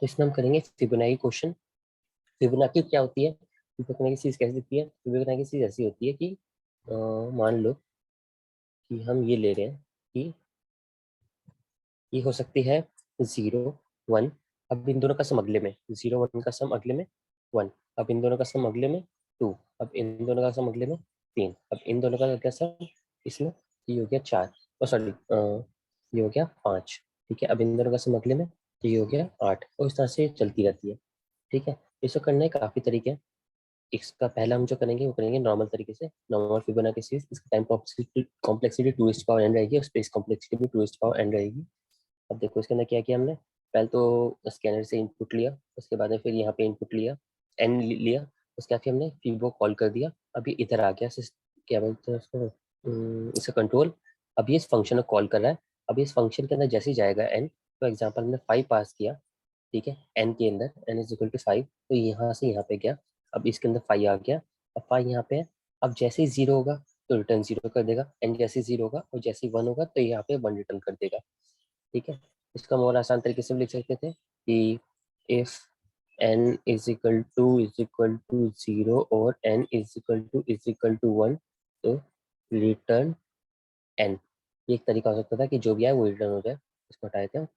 तो इसमें हम करेंगे फिबोनाची क्वेश्चन। फिबोनाची क्या होती है, फिबोनाची सीरीज कैसे दिखती है? फिबोनाची सीरीज ऐसी होती है कि मान लो कि हम ये ले रहे हैं कि ये हो सकती है 0 1। अब इन दोनों का सम अगले में 0 1 का सम अगले में 1। अब इन दोनों का सम अगले में 2। अब इन दोनों का सम अगले में 3। अब इन दोनों का क्या सम इसमें, ये हो गया 4, और सॉरी ये हो गया 5। ठीक है, अब इन दोनों का सम अगले में, तो ये हो गया 8, और इस तरह से चलती रहती है। ठीक है, इसको करने के काफी तरीके हैं। इसका पहला हम जो करेंगे वो करेंगे नॉर्मल तरीके से, नॉर्मल फिबोनाची सीरीज। इसका टाइम कॉम्प्लेक्सिटी 2 रहेगी और स्पेस कॉम्प्लेक्सिटी भी 2 रहेगी। अब देखो इसके अंदर क्या किया हमने, पहले तो स्कैनर से इनपुट लिया, उसके बाद में फिर यहाँ पे इनपुट लिया, एन लिया, उसके बाद फिर हमने फीबो कॉल कर दिया। अभी इधर आ गया क्या बोलते हैं उसको, इसका कंट्रोल। अभी इस फंक्शन को कॉल कर रहा है। अभी इस फंक्शन के अंदर जैसे ही जाएगा एन, तो एग्जाम्पल हमने 5 पास किया। ठीक है, एन के अंदर एन इज इक्वल टू 5, तो यहाँ से यहाँ पे गया। अब इसके अंदर 5 आ गया, अब 5 यहाँ पे है। अब जैसे ही 0 होगा तो रिटर्न 0 कर देगा, एन जैसे ही 0 होगा और जैसे ही 1 होगा तो यहाँ पे 1 रिटर्न कर देगा। ठीक है, इसका हम और आसान तरीके से भी लिख सकते थे कि if n is equal to 0 और n इज इक्वल टू 1, तो रिटर्न n। ये एक तरीका हो सकता था कि जो भी है वो रिटर्न हो जाए। इसको हटा देते हैं।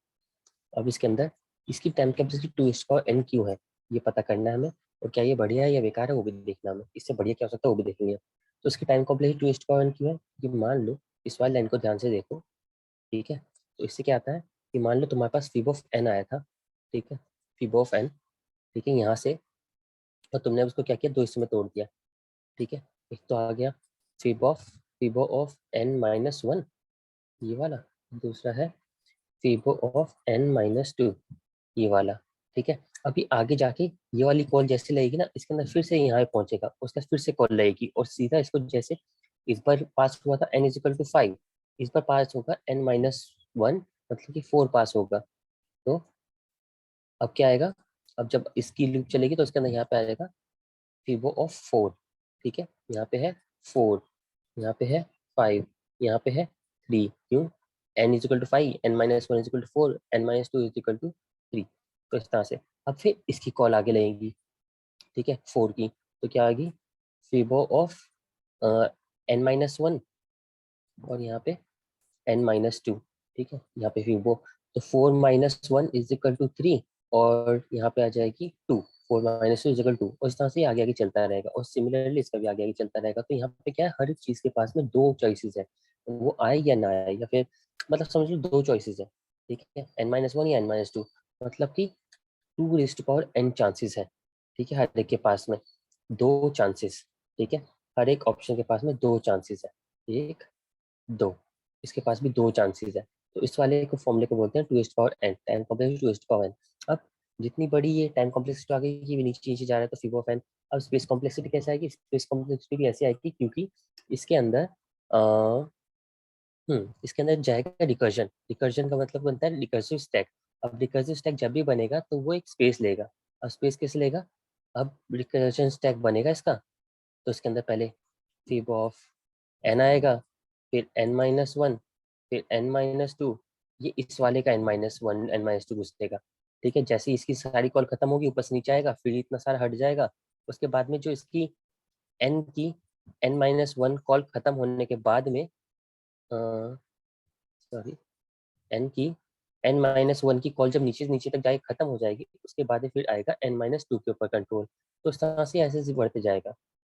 अब इसके अंदर इसकी टाइम कैपेसिटी 2n क्यों है, ये पता करना है हमें। और क्या ये बढ़िया है या बेकार है वो भी देखना है हमें। इससे बढ़िया क्या हो सकता है वो भी देखेंगे। तो इसकी टाइम कॉम्प्लेक्सिटी 2n क्यों है, कि मान लो इस वाले लाइन को ध्यान से देखो। ठीक है, तो इससे क्या आता है कि मान लो तुम्हारे पास फिब ऑफ एन आया था। ठीक है, फिब ऑफ एन। ठीक है, यहाँ से, और तुमने उसको क्या किया, दो हिस्से में तोड़ दिया। ठीक है, एक तो आ गया फिबो ऑफ n-1, ये वाला। दूसरा है फिबो ऑफ n-2, ये वाला। ठीक है, अभी आगे जाके ये वाली कॉल जैसे लगेगी ना, इसके अंदर फिर से यहाँ पे पहुंचेगा, उसके बाद फिर से कॉल लगेगी और सीधा इसको जैसे इस बार पास हुआ था n इज इक्वल टू 5, इस बार पास होगा n-1, मतलब कि 4 पास होगा। तो अब क्या आएगा, अब जब इसकी लूप चलेगी तो उसके अंदर यहाँ पे आ जाएगा फिबो ऑफ 4। ठीक है, यहाँ पे है 4, यहाँ पे है 5, यहाँ पे है 3। क्यों, n is equal to 5, n-1 is equal to 4, n-2 is equal to 3। तो इस तरह से अब फिर इसकी कॉल आगे लगेगी। ठीक है, 4 की, तो क्या आएगी, फिबो ऑफ n-1, और यहाँ पे n-2। ठीक है, यहाँ पे फिबो, तो 4-1 इज इक्वल टू 3, और यहाँ पे आ जाएगी 2। 4-2 इज इक्वल 2, और इस तरह से आगे आगे चलता रहेगा। और सिमिलरली इसका भी आगे आगे चलता रहेगा। तो यहाँ पे क्या है, हर एक चीज के पास में दो चॉइसेस है, वो आए या ना आए, या फिर मतलब समझ लो दो चॉइसेस है। ठीक है, n-1 या n-2, मतलब कि 2 n चांसेस है। ठीक है, हर एक के पास में दो चांसेस। ठीक है, हर एक ऑप्शन के पास में दो चांसेस है, एक दो, इसके पास भी दो चांसेस है। तो इस वाले को फॉर्मूले को बोलते हैं 2n, टाइम कॉम्प्लेक्सिटी 2n। अब जितनी बड़ी ये टाइम कॉम्प्लेक्सिटी आ गई, ये भी नीचे नीचे जा रहा है, तो फिबो ऑफ n। अब स्पेस कॉम्प्लेक्सिटी कैसे आएगी, स्पेस कॉम्प्लेक्सिटी भी ऐसे आएगी क्योंकि इसके अंदर इसके अंदर जाएगा रिकर्जन। रिकर्जन का मतलब बनता है रिकर्सिव स्टैक। अब रिकर्सिव स्टैक जब भी बनेगा तो वो एक स्पेस लेगा। अब स्पेस कैसे लेगा, अब रिकर्जन स्टैक बनेगा इसका, तो इसके अंदर पहले फिब ऑफ n आएगा, फिर n-1, फिर n-2, ये इस वाले का n-1 n-2 घुसेगा। ठीक है, जैसे ही इसकी सारी कॉल खत्म होगी ऊपर से नीचे आएगा, फिर इतना सारा हट जाएगा। उसके बाद में जो इसकी n की n-1 कॉल खत्म होने के बाद में, सॉरी, n की n-1 की कॉल जब नीचे नीचे तक जाके खत्म हो जाएगी, उसके बाद में फिर आएगा n-2 के ऊपर कंट्रोल। तो इस तरह से ऐसे ऐसे बढ़ते जाएगा।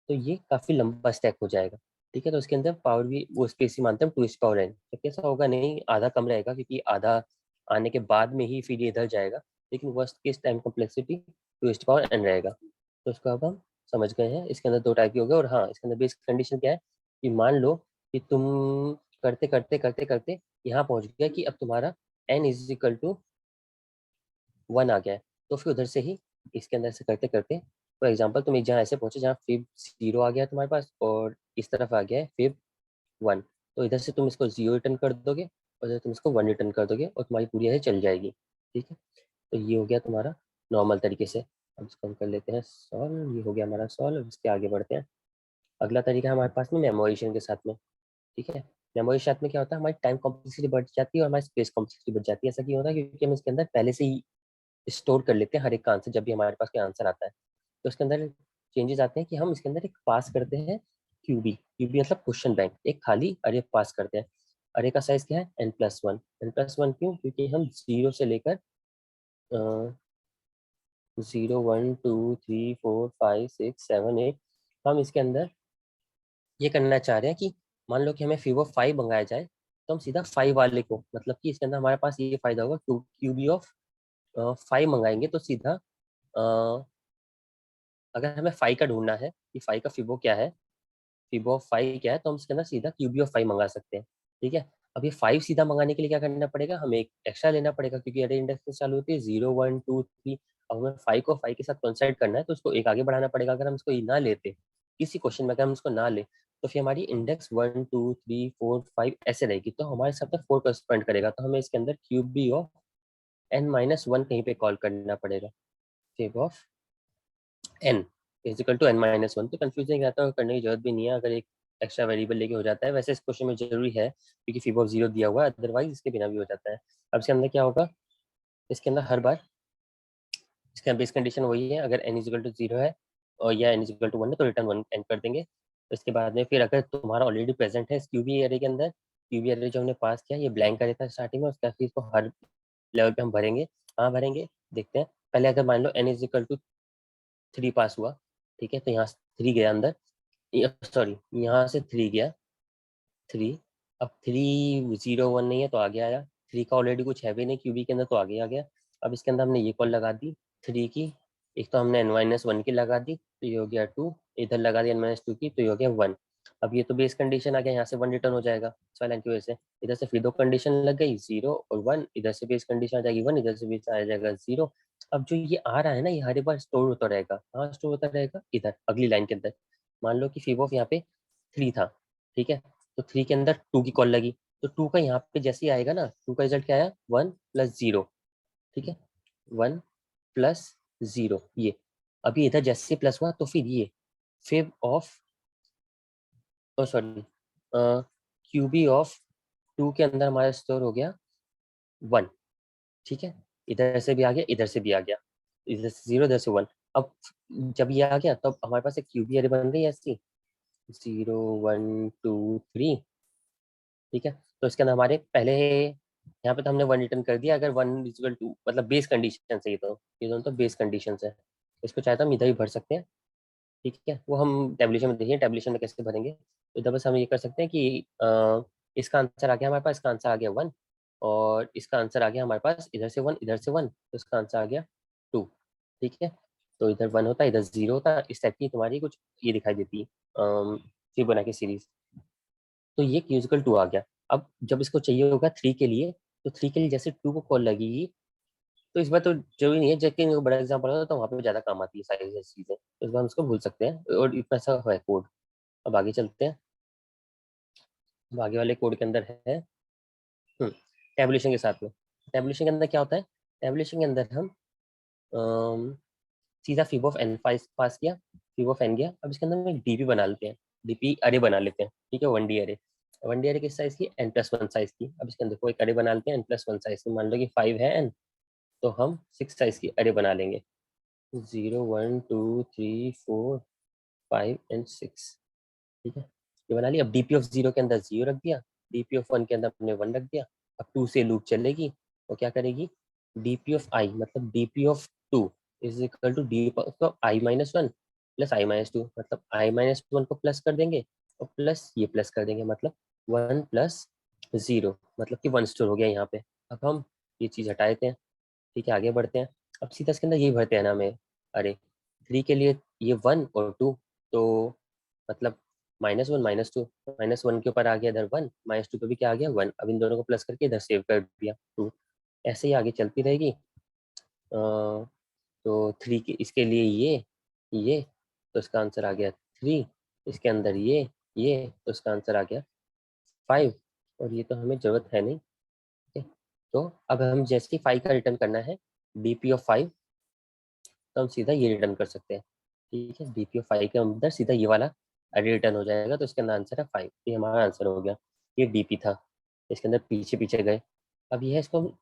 तो ये काफी लंबा स्टैक हो जाएगा। ठीक है, तो इसके अंदर पावर भी वो स्पेस ही मानते हैं 2n। तो कैसा होगा, नहीं आधा कम रहेगा क्योंकि आधा आने के बाद में ही फिर ये इधर जाएगा, लेकिन worst case time complexity 2n रहेगा। तो इसको अब हम समझ गए हैं, इसके अंदर दो टाइप की हो गए। और हाँ, इसके अंदर बेसिक कंडीशन क्या है कि मान लो कि तुम करते करते करते करते यहाँ पहुंच गया कि अब तुम्हारा n इज इक्वल टू 1 आ गया है, तो फिर उधर से ही इसके अंदर से करते करते, फॉर एग्जाम्पल तुम जहाँ ऐसे पहुंचे जहाँ फिब 0 आ गया है तुम्हारे पास, और इस तरफ आ गया है फिब 1, तो इधर से तुम इसको 0 रिटर्न कर दोगे और इधर तुम इसको 1 रिटर्न कर दोगे, और तुम्हारी पूरी ऐसे चल जाएगी। ठीक है, तो ये हो गया तुम्हारा नॉर्मल तरीके से। अब इसको हम कर लेते हैं सॉल्व, ये हो गया हमारा सॉल्व। इसके आगे बढ़ते हैं। अगला तरीका हमारे पास में मेमोरेशन के साथ में। ठीक है, मेमोरी के साथ में क्या होता है, हमारी टाइम कॉम्प्लेक्सिटी बढ़ जाती है और हमारी स्पेस कॉम्प्लेक्सिटी बढ़ जाती है। ऐसा क्यों होता है, क्योंकि हम इसके अंदर पहले से ही स्टोर कर लेते हैं हर एक का आंसर जब भी हमारे पास कोई आंसर आता है। तो इसके अंदर चेंजेस आते हैं कि हम इसके अंदर एक पास करते हैं क्यूबी। क्यूबी मतलब क्वेश्चन बैंक, एक खाली अरे पास करते हैं। अरे का साइज क्या है n+1। n+1 क्यों? क्योंकि हम 0 से लेकर 0 1 2 3 4 5 6 7 8 हम इसके अंदर ये करना चाह रहे हैं कि मान लो कि हमें फीवर 5 मंगाया जाए, तो हम सीधा 5 वाले को, मतलब कि इसके अंदर हमारे पास ये फायदा होगा, क्यूबी ऑफ 5 मंगाएंगे तो सीधा अगर हमें 5 का ढूंढना है कि 5 का फिबो क्या है, फिबो ऑफ 5 क्या है, तो हम इसके अंदर सीधा क्यूबी ऑफ 5 मंगा सकते हैं। ठीक है, अब ये 5 सीधा मंगाने के लिए क्या करना पड़ेगा, हमें एक एक्स्ट्रा लेना पड़ेगा क्योंकि अरे इंडेक्स से चालू होती है 0 1 2 3। अब हमें 5 को 5 के साथ कोइंसाइड करना है तो उसको एक आगे बढ़ाना पड़ेगा। अगर हम इसको ना लेते, किसी क्वेश्चन में अगर हम इसको ना ले, तो फिर हमारी इंडेक्स 1 2 3 4 5 ऐसे रहेगी, तो हमारे साथ में 4 करस्पॉन्ड करेगा, तो हमें इसके अंदर क्यूबी ऑफ n-1 कहीं पे कॉल करना पड़ेगा। Fib of n is equal to n-1। तो कंफ्यूजिंग रहता है, करने की जरूरत भी नहीं है अगर एक एक्स्ट्रा वेरिएबल लेके हो जाता है। वैसे इस क्वेश्चन में जरूरी है क्योंकि फिब ऑफ 0 दिया हुआ है, अदरवाइज इसके बिना भी हो जाता है। अब इसके अंदर क्या होगा, इसके अंदर हर बार इसका बेस कंडीशन वही है, अगर n इजिकल टू 0 है और या n इजिकल टू 1 है तो रिटर्न 1 एंड कर देंगे। तो इसके बाद में फिर अगर तुम्हारा ऑलरेडी प्रेजेंट है इस क्यूबी एरे के अंदर, क्यूबी एरे जो हमने पास किया ये ब्लैंक का था स्टार्टिंग में, उसका फिर इसको हर लेवल पे हम भरेंगे। कहाँ भरेंगे देखते हैं। पहले अगर मान लो n इजिकल टू 3 पास हुआ, ठीक है, तो यहाँ 3 गया अंदर, सॉरी यहाँ से 3 गया, 3। अब 3 0 1 नहीं है तो आगे आया, 3 का ऑलरेडी कुछ है भी नहीं क्यूबी के अंदर तो आगे आ गया। अब इसके अंदर हमने ये कॉल लगा दी 3 की, एक तो हमने n-1 की लगा दी तो ये हो गया 2, इधर लगा दी n-2 की तो ये हो गया 1। अब ये तो बेस कंडीशन आ गया, यहाँ से 1 रिटर्न हो जाएगा इस वाले की वजह से। इधर से फिर दो कंडीशन लग गई 0 और 1, इधर से बेस कंडीशन आ जाएगी 1, इधर से बेस आ जाएगा 0। अब जो ये आ रहा है ना ये हर एक बार स्टोर होता रहेगा। कहाँ स्टोर होता रहेगा, इधर अगली लाइन के अंदर। मान लो कि फिब ऑफ यहाँ पे 3 था, ठीक है, तो 3 के अंदर 2 की कॉल लगी, तो 2 का यहाँ पे जैसे ही आएगा ना, 2 का रिजल्ट क्या आया 1+0। ठीक है, 1+0 ये। अभी इधर जैसे प्लस हुआ तो फिर ये फिब ऑफ सॉरी क्यूबी ऑफ 2 के अंदर हमारा स्टोर हो गया 1। ठीक है, इधर से भी आ गया, इधर से भी आ गया, इधर से 0 इधर से 1। अब जब ये आ गया तब हमारे पास एक क्यूबी अरे बन गई ऐसी 0 1 2 3। ठीक है, तो इसके अंदर हमारे पहले यहाँ पे तो हमने 1 रिटर्न कर दिया, अगर 1 मतलब बेस कंडीशन से, ये दोनों तो बेस कंडीशन है। इसको चाहे तो हम इधर भी भर सकते हैं। ठीक है, वो हम टेबुलेशन में देखिए टेबुलेशन में कैसे भरेंगे। तो इधर बस हम ये कर सकते हैं कि इसका आंसर आ गया हमारे पास, इसका आंसर आ गया 1 और इसका आंसर आ गया हमारे पास इधर से 1 इधर से 1, तो इसका आंसर आ गया 2। ठीक है, तो इधर 1 होता है इधर 0 होता है, इस टाइप की तुम्हारी कुछ ये दिखाई देती है फिबोनाची सीरीज। तो ये क्यूजिकल 2 आ गया। अब जब इसको चाहिए होगा 3 के लिए, तो 3 के लिए जैसे 2 को कॉल लगेगी, तो इस बार तो जरूरी नहीं है, जबकि बड़ा एग्जाम्पल होता है तो वहाँ पे ज़्यादा काम आती है सारी चीज़ें, तो इस बार हम उसको भूल सकते हैं और इतना सा है कोड। अब आगे चलते हैं, अब आगे वाले कोड के अंदर है टेबुलेशन के साथ में। टेबुलेशन के अंदर क्या होता है, टेबुलेशन के अंदर हम अम, सीधा फिब ऑफ एन पास किया, फिब ऑफ एन गया। अब इसके अंदर हम एक डीपी बना लेते हैं, डीपी अरे बना लेते हैं। ठीक है, 1D अरे, 1D अरे किस साइज की n+1 साइज की। अब इसके अंदर कोई अरे बना लेते हैं n+1 साइज की, मान लो कि 5 है n, तो हम 6 साइज की अरे बना लेंगे 0 1 2 3 4 5 एंड 6। ठीक है, ये बना लिया। अब डीपी ऑफ 0 के अंदर 0 रख दिया, डीपी ऑफ 1 के अंदर हमने 1 रख दिया। अब 2 से लूप चलेगी तो क्या करेगी, डीपी ऑफ आई मतलब DP of 2 is equal to D of i-1 plus i-2, मतलब i-1 को प्लस कर देंगे और प्लस ये प्लस कर देंगे, मतलब 1+0, मतलब कि 1 स्टोर हो गया यहाँ पे। अब हम ये चीज़ हटा देते हैं। ठीक है, आगे बढ़ते हैं। अब सीधा इसके अंदर यही भरते हैं ना हमें, अरे 3 के लिए ये 1 और 2, तो मतलब -1 -2, -1 के ऊपर आ गया इधर 1, -2 पे भी क्या आ गया 1। अब इन दोनों को प्लस करके इधर सेव कर दिया 2। ऐसे ही आगे चलती रहेगी। तो 3 के इसके लिए ये तो इसका आंसर आ गया 3, इसके अंदर ये तो इसका आंसर आ गया 5, और ये तो हमें जरूरत है नहीं। ठीक है, तो अब हम जैसे ही 5 का रिटर्न करना है, डीपी ऑफ 5, तो हम सीधा ये रिटर्न कर सकते हैं। ठीक है, डीपी ऑफ 5 के अंदर सीधा ये वाला अरे रिटर्न हो जाएगा, तो इसके अंदर आंसर है 5। ये हमारा आंसर हो गया, ये डीपी था। इसके अंदर पीछे पीछे गए। अब ये है, इसको हम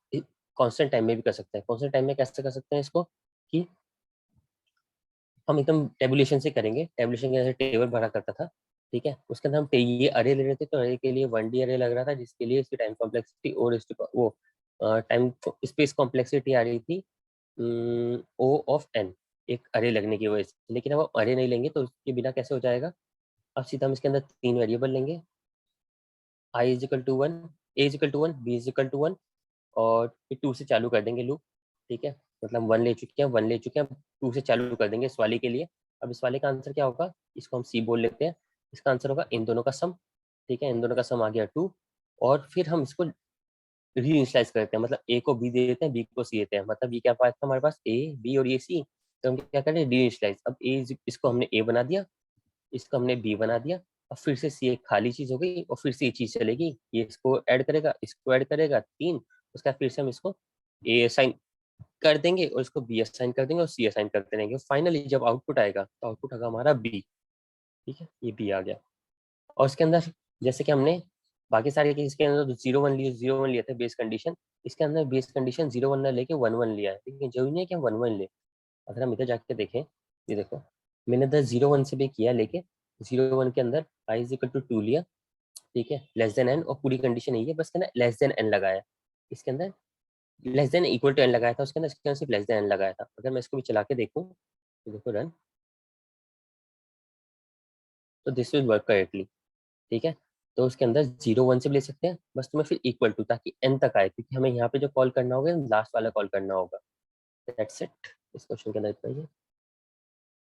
कांस्टेंट टाइम में भी कर सकते हैं। कांस्टेंट टाइम में कैसे कर सकते हैं इसको, कि हम एकदम टेबुलेशन से करेंगे। टेबुलेशन के जैसे टेबल भरा करता था, ठीक है, उसके अंदर हम ये अरे ले रहे थे, तो अरे के लिए 1D अरे लग रहा था, जिसके लिए इसकी टाइम कॉम्प्लेक्सिटी और वो टाइम स्पेस कॉम्प्लेक्सिटी आ रही थी ओ ऑफ एन, एक अरे लगने की वजह से। लेकिन अब हम अरे नहीं लेंगे तो उसके बिना कैसे हो जाएगा। अब सीधा हम इसके अंदर 3 वेरिएबल लेंगे, i is equal to 1, a is equal to 1, b is equal to 1, और फिर 2 से चालू कर देंगे लूप, ठीक है। मतलब 1 ले चुके हैं, 1 ले चुके हैं, 2 से चालू कर देंगे इस वाले के लिए। अब इस वाले का आंसर क्या होगा, इसको हम सी बोल लेते हैं। इसका आंसर होगा इन दोनों का सम, ठीक है, इन दोनों का सम आ गया 2। और फिर हम इसको री इनिशियलाइज करते हैं, मतलब ए को बी दे देते हैं, बी को सी देते हैं। मतलब ये क्या पाया था हमारे पास, ए बी और ये सी, तो हम क्या करें, री इनिशियलाइज। अब ए इसको हमने ए बना दिया, इसको हमने बी बना दिया। अब फिर से सी एक खाली चीज हो गई, और फिर से ये चीज चलेगी, ये इसको ऐड करेगा, इसको ऐड करेगा 3, उसके बाद फिर से हम इसको ए असाइन कर देंगे, और इसको बी असाइन कर देंगे, और सी असाइन करते रहेंगे। फाइनली जब आउटपुट आएगा तो आउटपुट होगा हमारा बी, ठीक है, ये बी आ गया। और इसके अंदर जैसे कि हमने बाकी सारे केस के अंदर 0 1 लिए थे बेस कंडीशन, इसके अंदर बेस कंडीशन 0 1 ना लेके 1 1 लिया है, लेकिन जरूरी नहीं है कि हम 1 1 ले। अगर हम इधर जाके देखें, ये देखो, मैंने इधर 0 1 से भी किया, लेके 0 1 के अंदर i इज इक्वल टू 2 लिया, ठीक है, लेस देन एन, और पूरी कंडीशन यही है, बस कहना लेस देन एन लगाया। इसके अंदर less than equal to n लगाया था, उसके अंदर इसके अंदर सिर्फ लेस देन एन लगाया था। अगर मैं इसको भी चला के देखूँ तो देखो रन, तो दिस विल वर्क करेक्टली, ठीक है। तो उसके अंदर 0 1 से भी ले सकते हैं, बस तुम्हें फिर इक्वल टू, ताकि एन तक आए, क्योंकि हमें यहाँ पे जो कॉल करना होगा लास्ट वाला कॉल करना होगा। दैट्स इट, इस क्वेश्चन के अंदर इतना ही है।